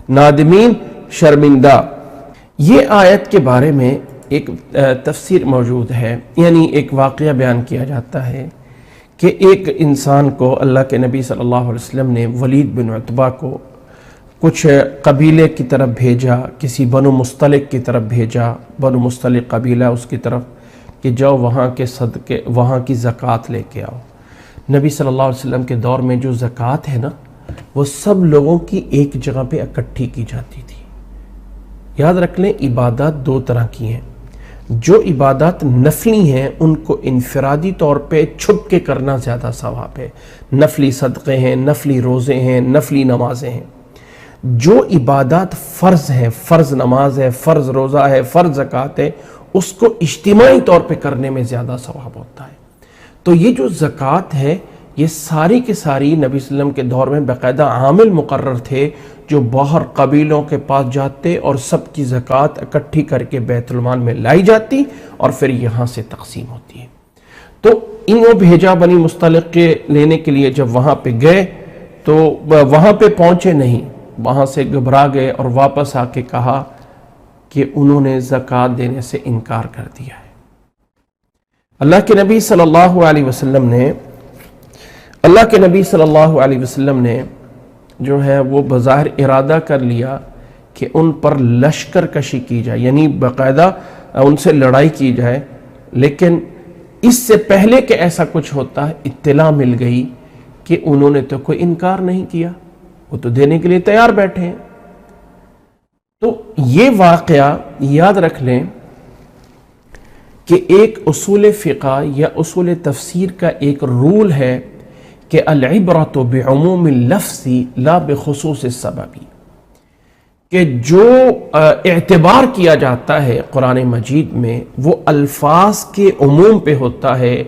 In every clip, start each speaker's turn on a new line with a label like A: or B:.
A: نادمین شرمندہ۔ یہ آیت کے بارے میں ایک تفسیر موجود ہے، یعنی ایک واقعہ بیان کیا جاتا ہے کہ ایک انسان کو اللہ کے نبی صلی اللہ علیہ وسلم نے ولید بن عتبہ کو کچھ قبیلے کی طرف بھیجا، کسی بنو مستلق کی طرف بھیجا، بنو مستلق قبیلہ اس کی طرف، کہ جاؤ وہاں کے صدقے، وہاں کی زکوٰۃ لے کے آؤ۔ نبی صلی اللہ علیہ وسلم کے دور میں جو زکوٰۃ ہے نا، وہ سب لوگوں کی ایک جگہ پہ اکٹھی کی جاتی تھی۔ یاد رکھ لیں، عبادات دو طرح کی ہیں۔ جو عبادات نفلی ہیں ان کو انفرادی طور پہ چھپ کے کرنا زیادہ ثواب ہے، نفلی صدقے ہیں، نفلی روزے ہیں، نفلی نمازیں ہیں۔ جو عبادات فرض ہیں، فرض نماز ہے، فرض روزہ ہے، فرض زکوٰۃ ہے، اس کو اجتماعی طور پہ کرنے میں زیادہ ثواب ہوتا ہے۔ تو یہ جو زکوٰۃ ہے، یہ ساری کے ساری نبی صلی اللہ علیہ وسلم کے دور میں باقاعدہ عامل مقرر تھے جو باہر قبیلوں کے پاس جاتے اور سب کی زکوٰۃ اکٹھی کر کے بیت المال میں لائی جاتی اور پھر یہاں سے تقسیم ہوتی ہے۔ تو انہوں بھیجا بنی مستلق کے لینے کے لیے، جب وہاں پہ گئے تو وہاں پہ پہنچے نہیں، وہاں سے گھبرا گئے اور واپس آ کے کہا کہ انہوں نے زکوٰۃ دینے سے انکار کر دیا ہے۔ اللہ کے نبی صلی اللہ علیہ وسلم نے جو ہے وہ بظاہر ارادہ کر لیا کہ ان پر لشکر کشی کی جائے، یعنی باقاعدہ ان سے لڑائی کی جائے، لیکن اس سے پہلے کہ ایسا کچھ ہوتا ہے اطلاع مل گئی کہ انہوں نے تو کوئی انکار نہیں کیا، وہ تو دینے کے لیے تیار بیٹھے ہیں۔ تو یہ واقعہ یاد رکھ لیں کہ ایک اصول فقہ یا اصول تفسیر کا ایک رول ہے کہ العبرۃ بعموم اللفظ لا بخصوص السبب، کہ جو اعتبار کیا جاتا ہے قرآن مجید میں وہ الفاظ کے عموم پہ ہوتا ہے،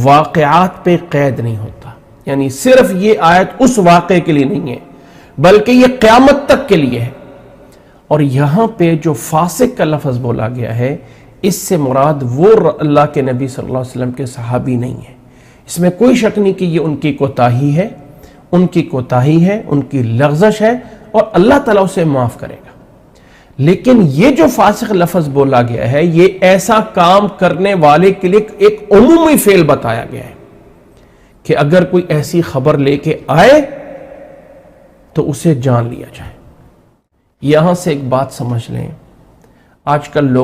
A: واقعات پہ قید نہیں ہوتا۔ یعنی صرف یہ آیت اس واقعے کے لیے نہیں ہے بلکہ یہ قیامت تک کے لیے ہے۔ اور یہاں پہ جو فاسق کا لفظ بولا گیا ہے، اس سے مراد وہ اللہ کے نبی صلی اللہ علیہ وسلم کے صحابی نہیں ہے۔ اس میں کوئی شک نہیں کہ یہ ان کی کوتاہی ہے، ان کی کوتاہی ہے، ان کی لغزش ہے، اور اللہ تعالیٰ اسے معاف کرے گا۔ لیکن یہ جو فاسق لفظ بولا گیا ہے، یہ ایسا کام کرنے والے کے لیے ایک عمومی فعل بتایا گیا ہے کہ اگر کوئی ایسی خبر لے کے آئے تو اسے جان لیا جائے۔ یہاں سے ایک بات سمجھ لیں، آج کل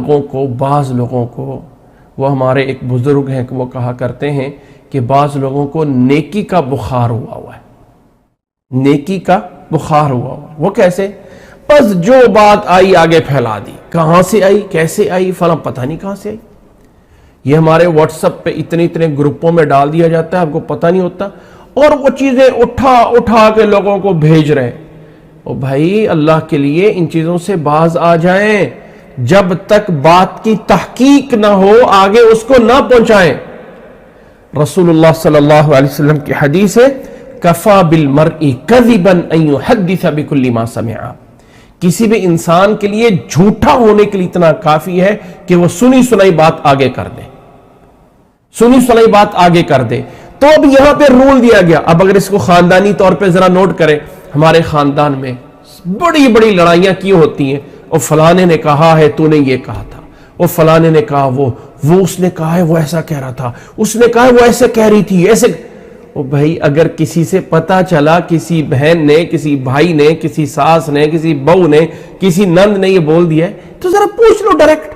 A: بعض لوگوں کو وہ ہمارے ایک بزرگ ہیں کہ وہ کہا کرتے ہیں کہ بعض لوگوں کو نیکی کا بخار ہوا ہے، نیکی کا بخار ہوا ہے۔ وہ کیسے؟ بس جو بات آئی آگے پھیلا دی، کہاں سے آئی، کیسے آئی، فلاں پتہ نہیں کہاں سے آئی۔ یہ ہمارے واٹس ایپ پہ اتنے گروپوں میں ڈال دیا جاتا ہے، آپ کو پتہ نہیں ہوتا، اور وہ چیزیں اٹھا کے لوگوں کو بھیج رہے ہیں۔ او بھائی، اللہ کے لیے ان چیزوں سے باز آ جائیں، جب تک بات کی تحقیق نہ ہو آگے اس کو نہ پہنچائیں۔ رسول اللہ صلی اللہ علیہ وسلم کی حدیث ہے، کفا بالمرء کذبا ان یحدث بکل ما سمع، کسی بھی انسان کے لیے جھوٹا ہونے کے لیے اتنا کافی ہے کہ وہ سنی سنائی بات آگے کر دے، سنی سنائی بات آگے کر دے۔ تو اب یہاں پہ رول دیا گیا، اب اگر اس کو خاندانی طور پہ ذرا نوٹ کریں، ہمارے خاندان میں بڑی بڑی لڑائیاں کیوں ہوتی ہیں؟ اور فلانے نے کہا ہے تو نے یہ کہا تھا، اور فلانے نے کہا وہ اس نے کہا ہے وہ ایسا کہہ رہا تھا، اس نے کہا ہے وہ ایسے کہہ رہی تھی، ایسے۔ او بھائی، اگر کسی سے پتا چلا، کسی بہن نے، کسی بھائی نے، کسی ساس نے، کسی بہو نے، کسی نند نے یہ بول دیا ہے تو ذرا پوچھ لو ڈائریکٹ۔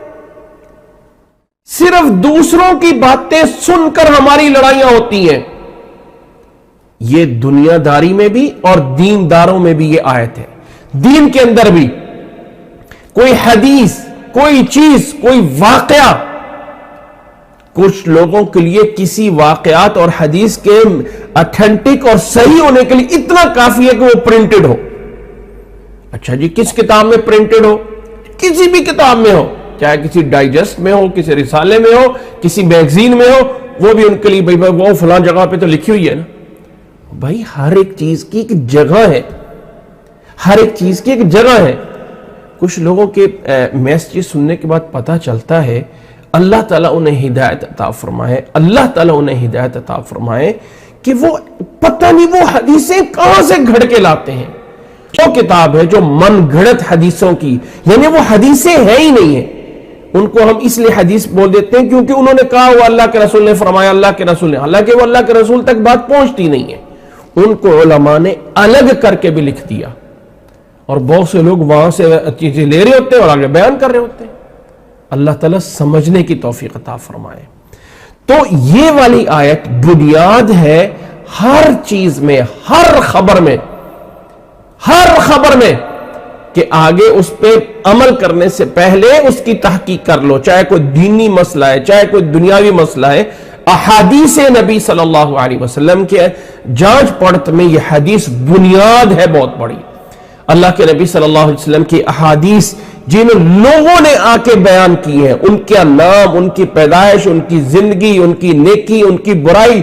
A: صرف دوسروں کی باتیں سن کر ہماری لڑائیاں ہوتی ہیں۔ یہ دنیا داری میں بھی اور دین داروں میں بھی یہ آیت ہے۔ دین کے اندر بھی کوئی حدیث، کوئی چیز، کوئی واقعہ، کچھ لوگوں کے لیے کسی واقعات اور حدیث کے اتھینٹک اور صحیح ہونے کے لیے اتنا کافی ہے کہ وہ پرنٹڈ ہو۔ اچھا جی، کس کتاب میں پرنٹڈ ہو؟ کسی بھی کتاب میں ہو، چاہے کسی ڈائجسٹ میں ہو، کسی رسالے میں ہو، کسی میگزین میں ہو، وہ بھی ان کے لیے بھائی وہ فلاں جگہ پہ تو لکھی ہوئی ہے نا۔ بھائی، ہر ایک چیز کی ایک جگہ ہے، ہر ایک چیز کی ایک جگہ ہے۔ کچھ لوگوں کے میسیج سننے کے بعد پتہ چلتا ہے، اللہ تعالیٰ انہیں ہدایت عطا فرمائے، اللہ تعالیٰ انہیں ہدایت عطا فرمائے کہ وہ پتہ نہیں وہ حدیثیں کہاں سے گھڑ کے لاتے ہیں۔ وہ کتاب ہے جو من گھڑت حدیثوں کی، یعنی وہ حدیثیں ہیں ہی نہیں ہیں، ان کو ہم اس لیے حدیث بول دیتے ہیں کیونکہ انہوں نے کہا وہ اللہ کے رسول نے فرمایا، اللہ کے رسول نے، حالانکہ وہ اللہ کے رسول تک بات پہنچتی نہیں ہے، ان کو علماء نے الگ کر کے بھی لکھ دیا، اور بہت سے لوگ وہاں سے چیزیں لے رہے ہوتے ہیں اور آگے بیان کر رہے ہوتے ہیں۔ اللہ تعالیٰ سمجھنے کی توفیق عطا فرمائے۔ تو یہ والی آیت بنیاد ہے ہر چیز میں، ہر خبر میں کہ آگے اس پہ عمل کرنے سے پہلے اس کی تحقیق کر لو، چاہے کوئی دینی مسئلہ ہے، چاہے کوئی دنیاوی مسئلہ ہے۔ احادیث نبی صلی اللہ علیہ وسلم کے جانچ پڑت میں یہ حدیث بنیاد ہے بہت بڑی۔ اللہ کے نبی صلی اللہ علیہ وسلم کی احادیث جن لوگوں نے آ کے بیان کی ہیں، ان کا نام، ان کی پیدائش، ان کی زندگی، ان کی نیکی، ان کی برائی،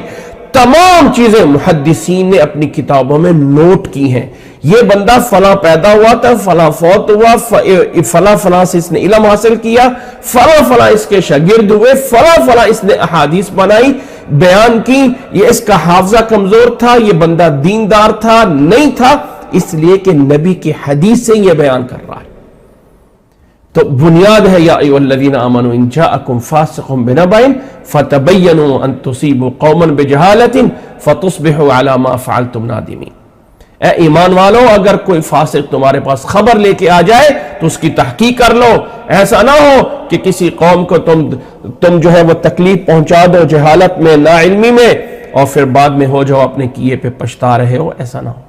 A: تمام چیزیں محدثین نے اپنی کتابوں میں نوٹ کی ہیں۔ یہ بندہ فلاں پیدا ہوا تھا، فلاں فوت ہوا، فلاں سے اس نے علم حاصل کیا، فلاں اس کے شاگرد ہوئے، فلاں اس نے احادیث بنائی، بیان کی، یہ اس کا حافظہ کمزور تھا، یہ بندہ دیندار تھا، نہیں تھا، اس لیے کہ نبی کی حدیث سے یہ بیان کر رہا ہے۔ تو بنیاد ہے یا ایھا الذین آمنوا ان جاءکم فاسق بنبأ فتبینوا ان تصیبوا قوما بجہالۃ فتصبحوا علی ما فعلتم نادمین۔ اے ایمان والو، اگر کوئی فاسق تمہارے پاس خبر لے کے آ جائے تو اس کی تحقیق کر لو، ایسا نہ ہو کہ کسی قوم کو تم جو ہے وہ تکلیف پہنچا دو جہالت میں، نا علمی میں، اور پھر بعد میں ہو جاؤ اپنے کیے پہ پچھتا رہے ہو، ایسا نہ ہو۔